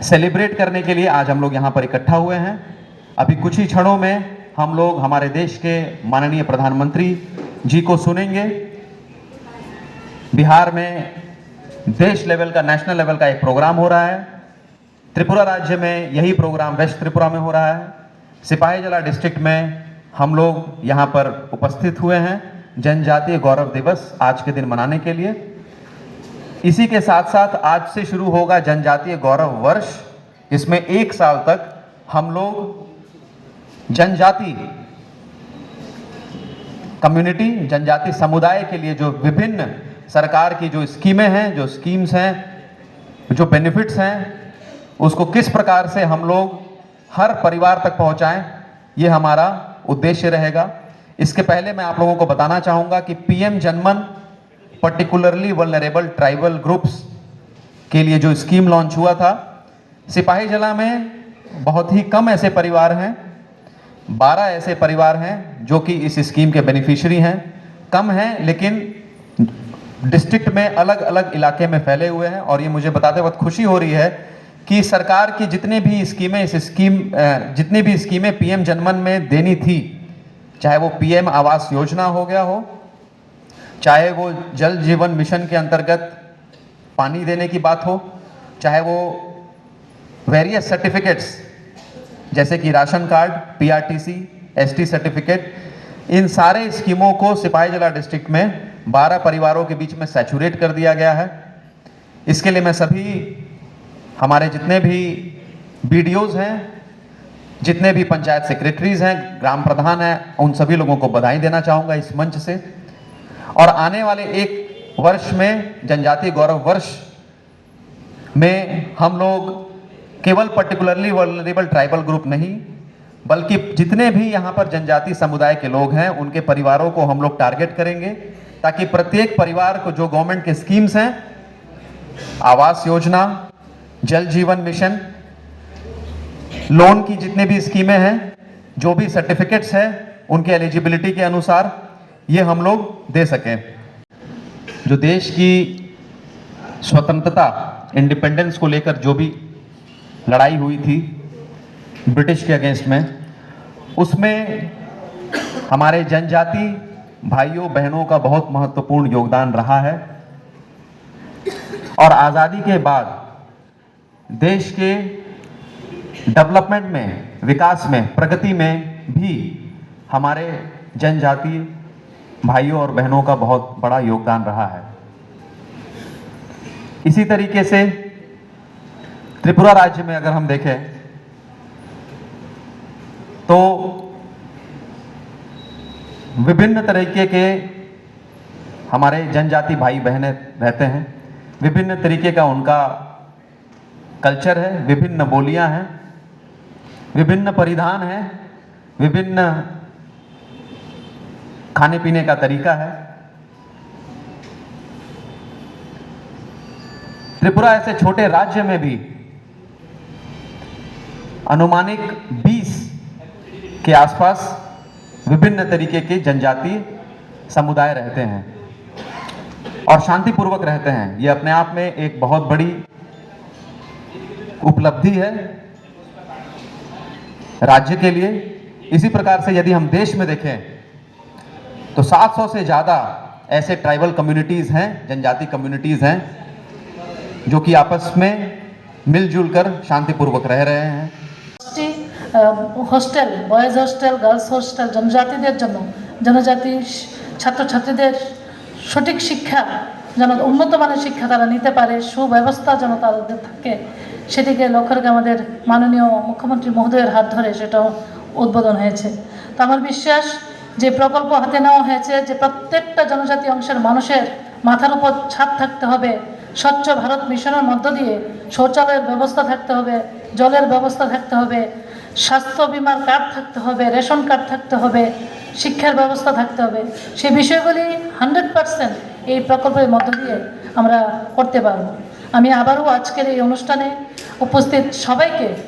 Celebrate करने के लिए आज हम लोग यहाँ पर इकट्ठा हुए हैं। अभी कुछ ही क्षणों में हम लोग हमारे देश के माननीय प्रधानमंत्री जी को सुनेंगे। बिहार में देश लेवल का, नेशनल लेवल का एक प्रोग्राम हो रहा है। त्रिपुरा राज्य में यही प्रोग्राम वेस्ट त्रिपुरा में हो रहा है। सिपाहीजला डिस्ट्रिक्ट में हम लोग यहाँ पर उपस्थित हुए हैं जनजातीय गौरव दिवस आज के दिन मनाने के लिए। इसी के साथ साथ आज से शुरू होगा जनजातीय गौरव वर्ष। इसमें 1 साल तक हम लोग जनजाति कम्युनिटी, जनजाति समुदाय के लिए जो विभिन्न सरकार की जो स्कीमें हैं, जो स्कीम्स हैं, जो बेनिफिट्स हैं, उसको किस प्रकार से हम लोग हर परिवार तक पहुंचाएं, ये हमारा उद्देश्य रहेगा। इसके पहले मैं आप लोगों को बताना चाहूँगा कि पीएम जनमन पर्टिकुलरली वल्नरेबल ट्राइबल ग्रुप्स के लिए जो स्कीम लॉन्च हुआ था, सिपाहीजला में बहुत ही कम ऐसे परिवार हैं, 12 ऐसे परिवार हैं जो कि इस स्कीम के बेनिफिशियरी हैं। कम हैं लेकिन डिस्ट्रिक्ट में अलग अलग इलाके में फैले हुए हैं। और ये मुझे बताते वक्त खुशी हो रही है कि सरकार की जितनी भी स्कीमें पीएम जनमन में देनी थी, चाहे वो पीएम आवास योजना हो गया हो, चाहे वो जल जीवन मिशन के अंतर्गत पानी देने की बात हो, चाहे वो वेरियस सर्टिफिकेट्स जैसे कि ration card, PRTC, ST certificate, इन सारे स्कीमों को सिपाहीजला डिस्ट्रिक्ट में 12 परिवारों के बीच में सैचुरेट कर दिया गया है। इसके लिए मैं सभी हमारे जितने भी बीडीओज हैं, जितने भी पंचायत सेक्रेटरीज हैं, ग्राम प्रधान हैं, उन सभी लोगों को बधाई देना चाहूँगा इस मंच से। और आने वाले 1 वर्ष में जनजातीय गौरव वर्ष में हम लोग केवल पर्टिकुलरली वल्नरेबल ट्राइबल ग्रुप नहीं, बल्कि जितने भी यहाँ पर जनजाति समुदाय के लोग हैं उनके परिवारों को हम लोग टारगेट करेंगे, ताकि प्रत्येक परिवार को जो गवर्नमेंट के स्कीम्स हैं, आवास योजना, जल जीवन मिशन, लोन की जितने भी स्कीमें हैं, जो भी सर्टिफिकेट्स हैं, उनके एलिजिबिलिटी के अनुसार ये हम लोग दे सकें। जो देश की स्वतंत्रता, इंडिपेंडेंस को लेकर जो भी लड़ाई हुई थी ब्रिटिश के अगेंस्ट में, उसमें हमारे जनजाति भाइयों बहनों का बहुत महत्वपूर्ण योगदान रहा है। और आज़ादी के बाद देश के डेवलपमेंट में, विकास में, प्रगति में भी हमारे जनजाति भाइयों और बहनों का बहुत बड़ा योगदान रहा है। इसी तरीके से त्रिपुरा राज्य में अगर हम देखें तो विभिन्न तरीके के हमारे जनजाति भाई बहनें रहते हैं। विभिन्न तरीके का उनका कल्चर है, विभिन्न बोलियां हैं, विभिन्न परिधान हैं, विभिन्न खाने पीने का तरीका है। त्रिपुरा ऐसे छोटे राज्य में भी अनुमानिक 20 के आसपास विभिन्न तरीके के जनजातीय समुदाय रहते हैं और शांतिपूर्वक रहते हैं। ये अपने आप में एक बहुत बड़ी उपलब्धि है राज्य के लिए। इसी प्रकार से यदि हम देश में देखें तो 700 से ज़्यादा ऐसे ट्राइबल कम्युनिटीज़ हैं, जनजाति कम्युनिटीज़ हैं, जो कि आपस में मिलजुल कर शांतिपूर्वक रह रहे हैं। Hostel, boys hostel, girls hostel জনজাতিদের জন্য, জনজাতি ছাত্রছাত্রীদের সঠিক শিক্ষা যেন, উন্নত মানের শিক্ষা তারা নিতে পারে, সুব্যবস্থা যেন তাদের থাকে, সেদিকে লক্ষ্য রেখে আমাদের মাননীয় মুখ্যমন্ত্রী মহোদয়ের হাত ধরে সেটাও উদ্বোধন হয়েছে। তো আমার বিশ্বাস যে প্রকল্প হাতে নেওয়া হয়েছে, যে প্রত্যেকটা জনজাতি অংশের মানুষের মাথার উপর ছাদ থাকতে হবে, স্বচ্ছ ভারত মিশনের মধ্য দিয়ে শৌচালয়ের ব্যবস্থা থাকতে হবে, জলের ব্যবস্থা থাকতে হবে, স্বাস্থ্য বিমার কার্ড থাকতে হবে, রেশন কার্ড থাকতে হবে, শিক্ষার ব্যবস্থা থাকতে হবে, সেই বিষয়গুলি 100% এই প্রকল্পের মধ্য দিয়ে আমরা করতে পারব। আমি আবারও আজকের এই অনুষ্ঠানে উপস্থিত সবাইকে